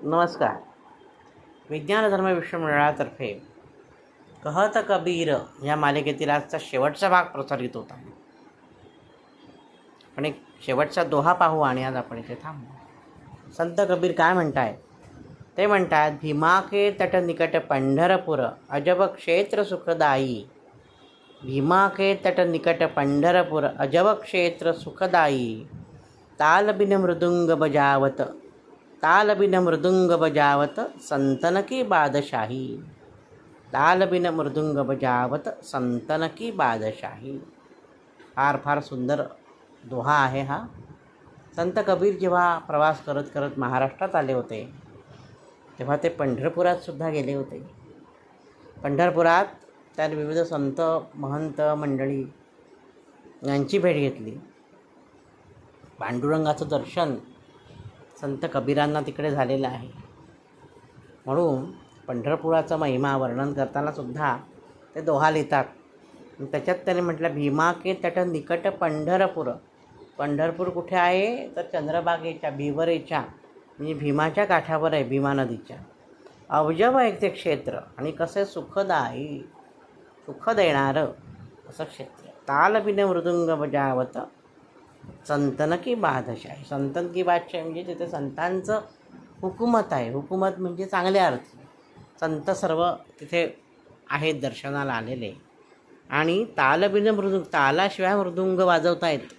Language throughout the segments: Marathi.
नमस्कार. विज्ञान धर्म विश्वमंडळातर्फे कहत कबीर या मालिकेतील आजचा शेवटचा भाग प्रसारित होत आहे. पण एक शेवटचा दोहा पाहू आणि आज आपण इथे थांबू. संत कबीर काय म्हणतायत ते म्हणतात, भीमा के तट निकट पंढरपूर अजब क्षेत्र सुखदाई. भीमा के तट निकट पंढरपूर अजब क्षेत्र सुखदाई. ताल बिन मृदुंग बजावत ताल बिन मृदुंग बजावत संतन की बादशाही. ताल बिन मृदुंग बजावत संतन की बादशाही. फार सुंदर दोहा आहे हा. संत कबीर जेव्हा प्रवास करत करत महाराष्ट्रात आले होते तेव्हा ते पंढरपुरात सुद्धा गेले होते. पंढरपुरात त्याने विविध संत महंत मंडळी यांची भेट घेतली. पांडुरंगाचं दर्शन संत कबीरांना तिकडे झालेलं आहे. म्हणून पंढरपुराचा महिमा वर्णन करताना सुद्धा ते दोहा लिहितात. त्याच्यात त्याने म्हटलं, भीमा के तट निकट पंढरपूर. पंढरपूर कुठे आहे तर चंद्रभागेच्या भीवरेच्या म्हणजे भीमाच्या काठावर आहे, भीमा नदीच्या. अवजव आहे ते क्षेत्र आणि कसे सुखदायी, सुख देणारं असं क्षेत्र. ताल बिन मृदुंग बजावत संतन की बादशाही. संतन की बादशाही म्हणजे तिथे संतांचं हुकूमत आहे. हुकूमत म्हणजे चांगल्या अर्थी. संत सर्व तिथे आहेत दर्शनाला आलेले. आणि ताल बिन मृदुंग, तालाशिवाय मृदुंग वाजवता येत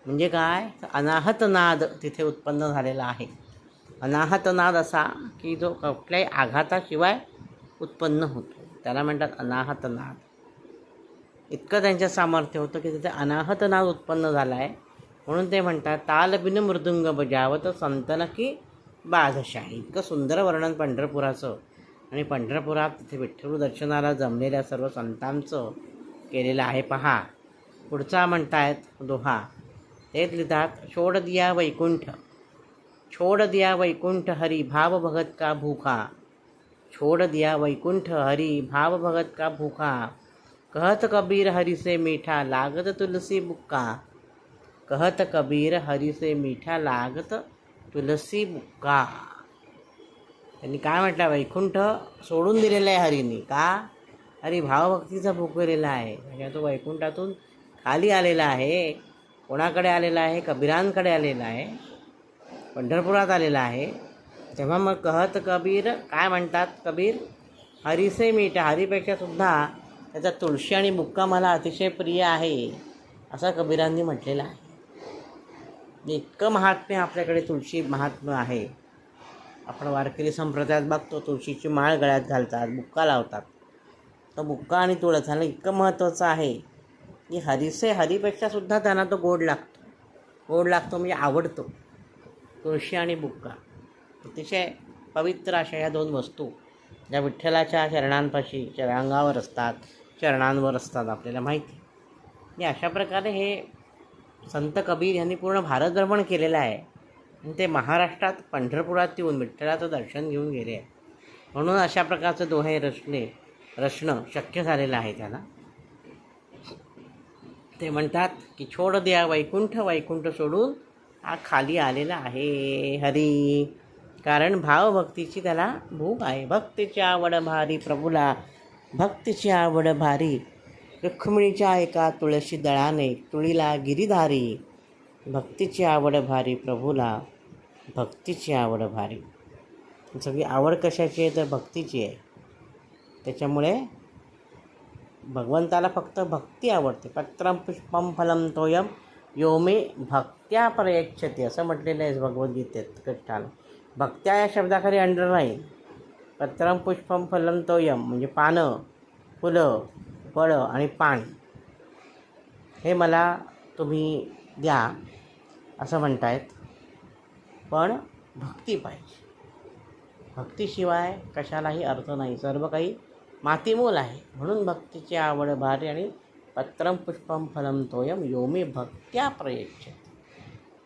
म्हणजे काय, अनाहत नाद तिथे उत्पन्न झालेला आहे. अनाहत नाद असा की जो कुठल्याही आघाताशिवाय उत्पन्न होतो, त्याला म्हणतात अनाहत नाद. इतकं त्यांचं सामर्थ्य होतं की तिथे अनाहत नाद उत्पन्न झाला आहे. म्हणून ते म्हणतात, ताल बिन मृदुंग बजावत संतन की बादशाही. इतकं सुंदर वर्णन पंढरपुराचं. आणि पंढरपुरात तिथे विठ्ठल दर्शनाला जमलेल्या सर्व संतांचं केलेलं आहे. पहा पुढचा म्हणतायत दोहा. तेच लिहितात, छोड दिया वैकुंठ, छोड दिया वैकुंठ हरी भाव भगत का भूखा. छोड दिया वैकुंठ हरी भाव भगत का भूखा. कहत कबीर हरि से मीठा लागत तुलसी बुक्का. कहत कबीर हरि से मीठा लागत तुलसी बुक्का. त्यांनी काय म्हटलं, वैकुंठ सोडून दिलेलं आहे हरीने. का? हरी भावभक्तीचा भुकेलेला आहे. म्हणजे तो वैकुंठातून खाली आलेला आहे. कोणाकडे आलेला आहे? कबीरांकडे आलेला आहे, पंढरपुरात आलेला आहे. तेव्हा मग कहत कबीर काय म्हणतात कबीर, हरीसे मीठा, हरीपेक्षा सुद्धा त्याचा तुळशी आणि बुक्का मला अतिशय प्रिय आहे असं कबीरांनी म्हटलेलं आहे. इतकं महात्म्य आपल्याकडे तुळशी महात्म्य आहे. आपण वारकरी संप्रदायात बघतो, तुळशीची माळ गळ्यात घालतात, बुक्का लावतात. तो बुक्का आणि तुळस ह्याला इतकं महत्त्वाचं आहे की हरीपेक्षा सुद्धा त्यांना तो गोड लागतो. गोड लागतो म्हणजे आवडतो. तुळशी आणि बुक्का अतिशय पवित्र अशा या दोन वस्तू ज्या विठ्ठलाच्या चरणांपाशी चरणांगावर असतात, चरणांवर असतात, आपल्याला माहिती. आणि अशा प्रकारे हे संत कबीर यांनी पूर्ण भारत भ्रमण केलेलं आहे. आणि ते महाराष्ट्रात पंढरपुरात येऊन विठ्ठलाचं दर्शन घेऊन गेले आहे. म्हणून अशा प्रकारचे दोहे रचणं शक्य झालेलं आहे त्याला. ते म्हणतात की छोड द्या वैकुंठ, वैकुंठ सोडून हा खाली आलेला आहे हरी. कारण भावभक्तीची त्याला भूक आहे. भक्तीची आवड भारी प्रभूला, भक्तीची आवड भारी. रुक्मिणीच्या एका तुळशी दळाने तुळीला गिरीधारी. भक्तीची आवड भारी प्रभूला, भक्तीची आवड भारी. सगळी आवड कशाची आहे तर भक्तीची आहे. त्याच्यामुळे भगवंताला फक्त भक्ती आवडते. पत्रम पुष्पम फलम तोयम यो मे भक्त्या प्रयच्छति असं म्हटलेलं आहे भगवद्गीतेत कृष्णाला. भक्त्या या शब्दाखाली अंडरलाईन. पत्रम पुष्पम फलम तोयम म्हणजे पानं, फुलं, फळं आणि पाणी हे मला तुम्ही द्या असं म्हणतायत. पण भक्ती पाहिजे. भक्तीशिवाय कशालाही अर्थ नाही. सर्व काही मातीमूल आहे. म्हणून भक्तीची आवड भारी आणि पत्रम पुष्पम फलम तोयम यो मे भक्त्या प्रयच्छति.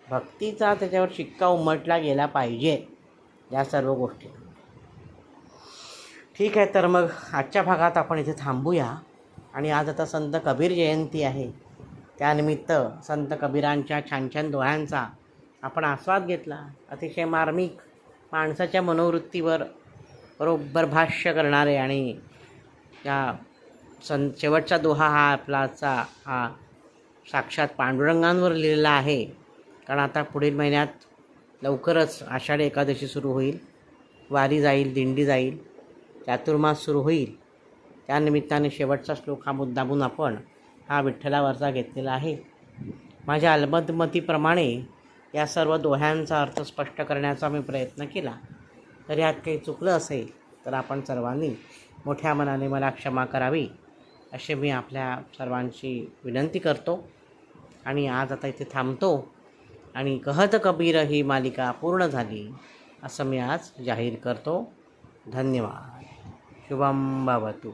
भक्तीचा त्याच्यावर शिक्का उमटला गेला पाहिजे या सर्व गोष्टी. ठीक आहे, तर मग आजच्या भागात आपण इथे थांबूया. आणि आज आता संत कबीर जयंती आहे. त्यानिमित्त संत कबीरांच्या छान छान दोह्यांचा आपण आस्वाद घेतला. अतिशय मार्मिक माणसाच्या मनोवृत्तीवर बरोबर भाष्य करणारे आणि या शेवटचा दोहा हा आपलाचा हा साक्षात पांडुरंगांवर लिहिलेला आहे. कारण आता पुढील महिन्यात लवकरच आषाढी एकादशी सुरू होईल, वारी जाईल, दिंडी जाईल, चातुर्मास सुरू होईल. त्यानिमित्ताने शेवटचा श्लोक हा मुद्दामून आपण हा विठ्ठलावरचा घेतलेला आहे. माझ्या अलमदमतीप्रमाणे या सर्व दोह्यांचा अर्थ स्पष्ट करण्याचा मी प्रयत्न केला. तर यात काही चुकलं असेल तर आपण सर्वांनी मोठ्या मनाने मला क्षमा करावी असे मी आपल्या सर्वांची विनंती करतो. आणि आज आता इथे थांबतो आणि कहत कबीर ही मालिका पूर्ण झाली असं मी आज जाहीर करतो. धन्यवाद. शुभम भवतु.